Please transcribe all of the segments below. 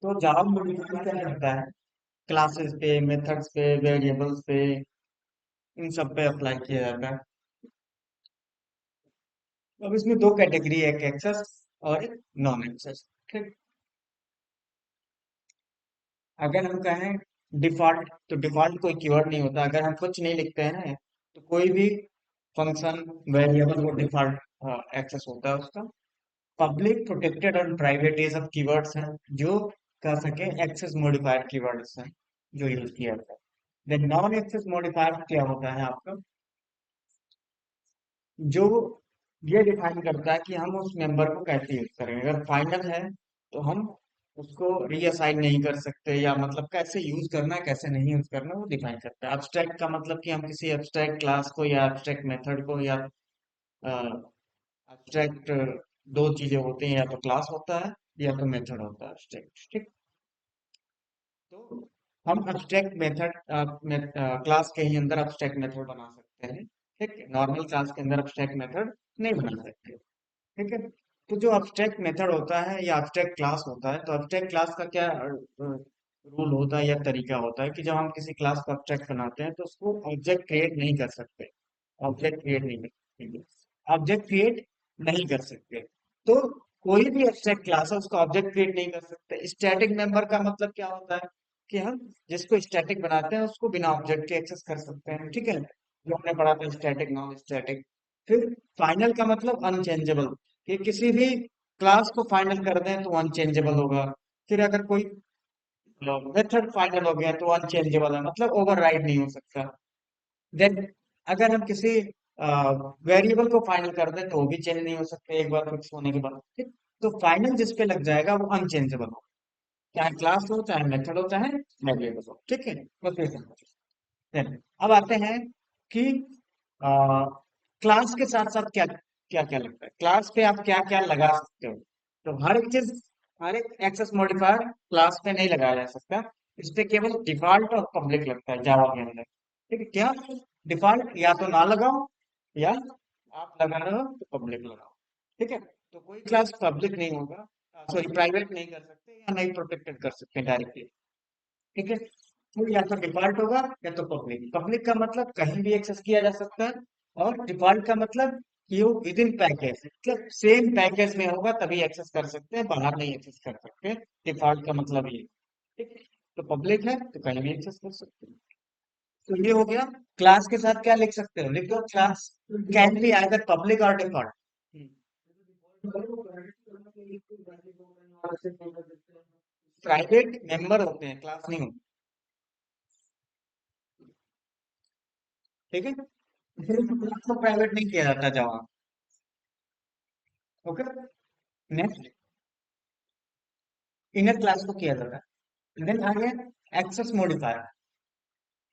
तो जावा मॉडिफायर क्या करता है, क्लासेस पे, मेथड्स पे, वेरिएबल्स पे, इन सब पे अप्लाई किया जाता है। अब इसमें दो कैटेगरी है, एक एक्सेस और एक नॉन एक्सेस। ठीक। अगर हम कहें डिफॉल्ट, तो डिफॉल्ट कोई कीवर्ड नहीं होता। अगर हम कुछ नहीं लिखते हैं ना, तो कोई भी फंक्शन, वेरिएबल, वो डिफॉल्ट एक्सेस होता है उसका। पब्लिक, प्रोटेक्टेड और प्राइवेट, ये सब कीवर्ड्स हैं जो कह सके एक्सेस मॉडिफायर कीवर्ड्स हैं जो यूज किया जाता है। देन नॉन एक्सेस मॉडिफायर क्या होता है आपका, जो ये डिफाइन करता है कि हम उस मेंबर को कैसे यूज करेंगे। अगर फाइनल है तो हम उसको रीअसाइन नहीं कर सकते, या मतलब कैसे यूज करना है कैसे नहीं यूज करना वो डिफाइन करता है। एब्स्ट्रैक्ट का मतलब कि हम किसी एब्स्ट्रैक्ट क्लास को या एब्स्ट्रैक्ट मेथड को या एब्स्ट्रैक्ट, दो चीजें होती हैं, या तो क्लास होता है या तो मेथड होता है एब्स्ट्रैक्ट। ठीक। तो हम एब्स्ट्रैक्ट मेथड, क्लास के ही अंदर एब्स्ट्रैक्ट मेथड बना सकते हैं। ठीक है, नॉर्मल क्लास के अंदर एब्स्ट्रैक्ट मेथड नहीं बना सकते। ठीक है। तो जो एब्स्ट्रैक्ट मेथड होता है या एब्स्ट्रैक्ट क्लास होता है, तो एब्स्ट्रैक्ट क्लास का क्या रूल होता है या तरीका होता है कि जब हम किसी क्लास को एब्स्ट्रैक्ट बनाते हैं तो उसको ऑब्जेक्ट क्रिएट नहीं कर सकते। ऑब्जेक्ट क्रिएट नहीं कर सकते, ऑब्जेक्ट क्रिएट नहीं कर सकते। तो कोई भी एब्स्ट्रैक्ट क्लास है उसका ऑब्जेक्ट क्रिएट नहीं कर सकते। स्टैटिक मेंबर का मतलब क्या होता है कि हम जिसको स्टैटिक बनाते हैं उसको बिना ऑब्जेक्ट के एक्सेस कर सकते हैं। ठीक है, जो हमने पढ़ा था स्टैटिक, नॉन स्टैटिक। फिर फाइनल का मतलब अनचेंजेबल, कि किसी भी क्लास को फाइनल कर दें तो अनचेंजेबल होगा। फिर अगर कोई मेथड फाइनल हो गया तो अनचेंजेबल है, मतलब ओवरराइड नहीं हो सकता। देन अगर हम किसी वेरिएबल को फाइनल कर दें तो वो भी चेंज नहीं हो सकते एक बार फिक्स होने के बाद। ठीक। तो फाइनल जिस पे लग जाएगा वो अनचेंजेबल हो, चाहे क्लास हो, चाहे मेथड हो, चाहे वेरिएबल हो। ठीक है, बस ये समझ। Then, अब आते हैं कि क्लास के साथ साथ क्या क्या क्या लगता है, क्लास पे आप क्या क्या लगा सकते हो। तो हर एक चीज, हर एक एक्सेस मॉडिफायर क्लास पे नहीं लगाया जा सकता। इस पे केवल डिफॉल्ट और पब्लिक लगता है जावा के अंदर। ठीक है, क्या डिफॉल्ट या तो ना लगाओ, या आप लगा रहे हो तो पब्लिक लगाओ। ठीक है, तो कोई क्लास पब्लिक नहीं होगा, सॉरी प्राइवेट नहीं कर सकते या नहीं प्रोटेक्टेड कर सकते डायरेक्टली। ठीक है, तो या तो डिफॉल्ट होगा या तो पब्लिक। पब्लिक का मतलब कहीं भी एक्सेस किया जा सकता है, और डिफॉल्ट का मतलब कि वो विद इन पैकेज, मतलब सेम पैकेज में होगा तभी एक्सेस कर सकते हैं, बाहर नहीं एक्सेस कर सकते। डिफॉल्ट का मतलब ये। ठीक है, तो पब्लिक है तो कहीं भी एक्सेस कर सकते हैं। तो ये हो गया। क्लास के साथ क्या लिख सकते हो, लिख दो class can be either public और डिफॉल्ट। प्राइवेट मेंबर होते हैं, क्लास नहीं होते। ठीक है, फिर क्लास को प्राइवेट नहीं किया जाता जावा। ओके। नेक्स्ट, इनर क्लास को किया जाता है। देन आ गया एक्सेस मॉडिफायर।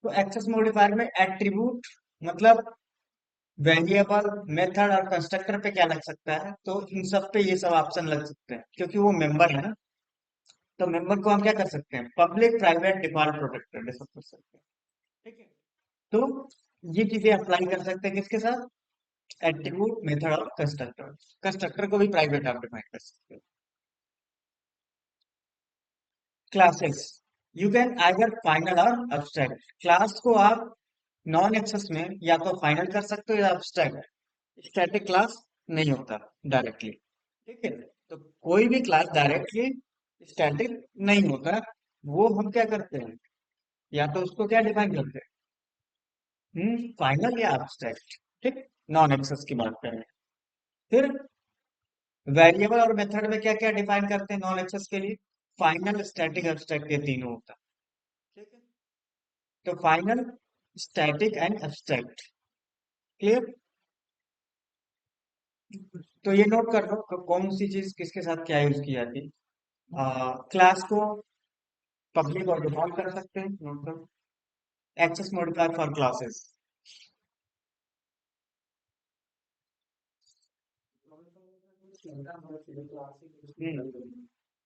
तो एक्सेस मॉडिफायर में एट्रीब्यूट, मतलब वेरिएबल, मेथड और कंस्ट्रक्टर पे क्या लग सकता है, तो इन सब पे ये सब ऑप्शन लग सकते हैं क्योंकि वो मेंबर है ना। तो मेंबर को हम क्या कर सकते हैं, पब्लिक, प्राइवेट, डिफॉल्ट, प्रोटेक्टेड, ये सब कर सकते हैं। ठीक है, तो ये चीजें अप्लाई कर सकते हैं किसके साथ, एट्रीब्यूट, मेथड और कंस्ट्रक्टर। कंस्ट्रक्टर को भी प्राइवेट आप डिफाइन कर सकते हो। Classes, you can either final और अब्स्ट्रैक्ट। क्लास को आप नॉन एक्सेस में या तो फाइनल कर सकते हो या अब्स्ट्रैक्ट। स्टैटिक क्लास नहीं होता डायरेक्टली। ठीक है, तो कोई भी क्लास डायरेक्टली स्टैटिक नहीं होता। वो हम क्या करते हैं, या तो उसको क्या डिफाइन करते हैं, फाइनल या अब्स्ट्रैक्ट। ठीक, नॉन एक्सेस की बात करें। फिर वेरिएबल और मेथड में क्या क्या डिफाइन करते हैं नॉन एक्सेस के लिए, फाइनल, स्टैटिक, एब्स्ट्रैक्ट, ये तीनों होता है। ठीक है, तो final, static and abstract. Clear. तो ये नोट कर लो कौन सी चीज किसके साथ क्या यूज की जाती है। क्लास को पब्लिक और डिफॉल्ट कर सकते हैं, नोट करो। Access modifier for classes.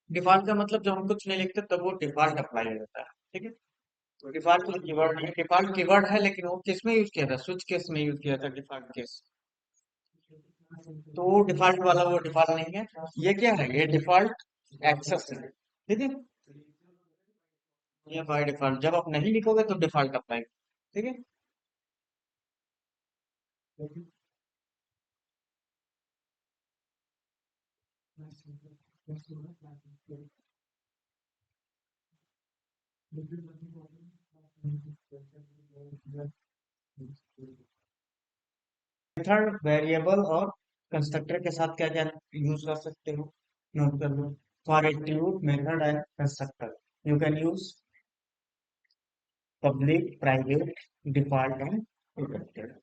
Default का मतलब जब हम कुछ नहीं लिखते तब वो डिफॉल्ट अप्लाई हो जाता है। ठीक है, तो डिफॉल्ट कोई कीवर्ड नहीं है, डिफॉल्ट कीवर्ड है, लेकिन वो किस में यूज किया था, स्विच केस में यूज किया था डिफॉल्ट केस। तो वो डिफॉल्ट वाला वो डिफॉल्ट नहीं है। ये क्या है, ये डिफॉल्ट एक्सेस है। ठीक है, ये बाय डिफॉल्ट, जब आप नहीं लिखोगे तो डिफॉल्ट अप्लाई, ठीक है। मेथड वेरिएबल और कंस्ट्रक्टर के साथ क्या क्या यूज कर सकते हो, नोट कर लो। For attribute method and constructor you can use public, private, default and protected.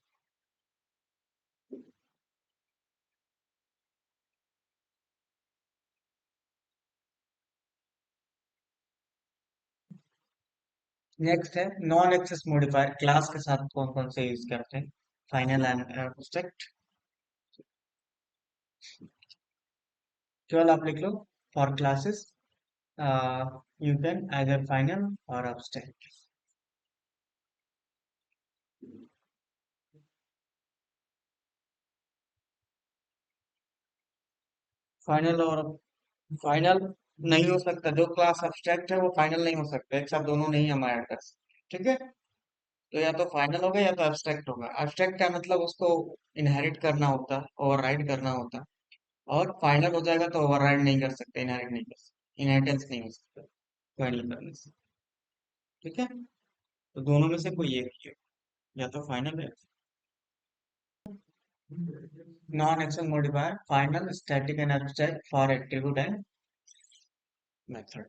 Next है नॉन एक्सेस मॉडिफायर, क्लास के साथ कौन कौन से यूज करते हैं, फाइनल एंड एब्स्ट्रैक्ट। केवल आप लिख लो for classes you can either final और एब्स्ट्रैक्ट। फाइनल और फाइनल नहीं हो सकता, जो क्लास एब्स्ट्रैक्ट है वो फाइनल नहीं हो सकता, एक साथ दोनों नहीं हम ऐड कर सकते, ठीक है। तो या तो फाइनल होगा या तो एब्स्ट्रैक्ट होगा। एब्स्ट्रैक्ट का मतलब उसको इनहेरिट करना होता है, ओवरराइड करना होता है। और फाइनल हो जाएगा तो ओवरराइड नहीं कर सकते, इनहेरिट नहीं कर सकते, इनहेरिटेंस नहीं हो सकता फाइनल करने से, ठीक है। तो दोनों में से कोई एक ही है, या तो फाइनल है। Non action modifier final, static and abstract for attribute and method.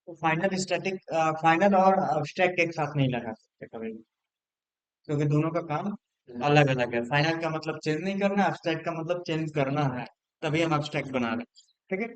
तो फाइनल स्टैटिक, फाइनल और एब्स्ट्रैक्ट एक साथ नहीं लगा सकते कभी भी, क्योंकि दोनों का काम अलग अलग है। फाइनल का मतलब चेंज नहीं करना, एब्स्ट्रैक्ट का मतलब चेंज करना है, तभी हम एब्स्ट्रैक्ट बना रहे हैं, ठीक है।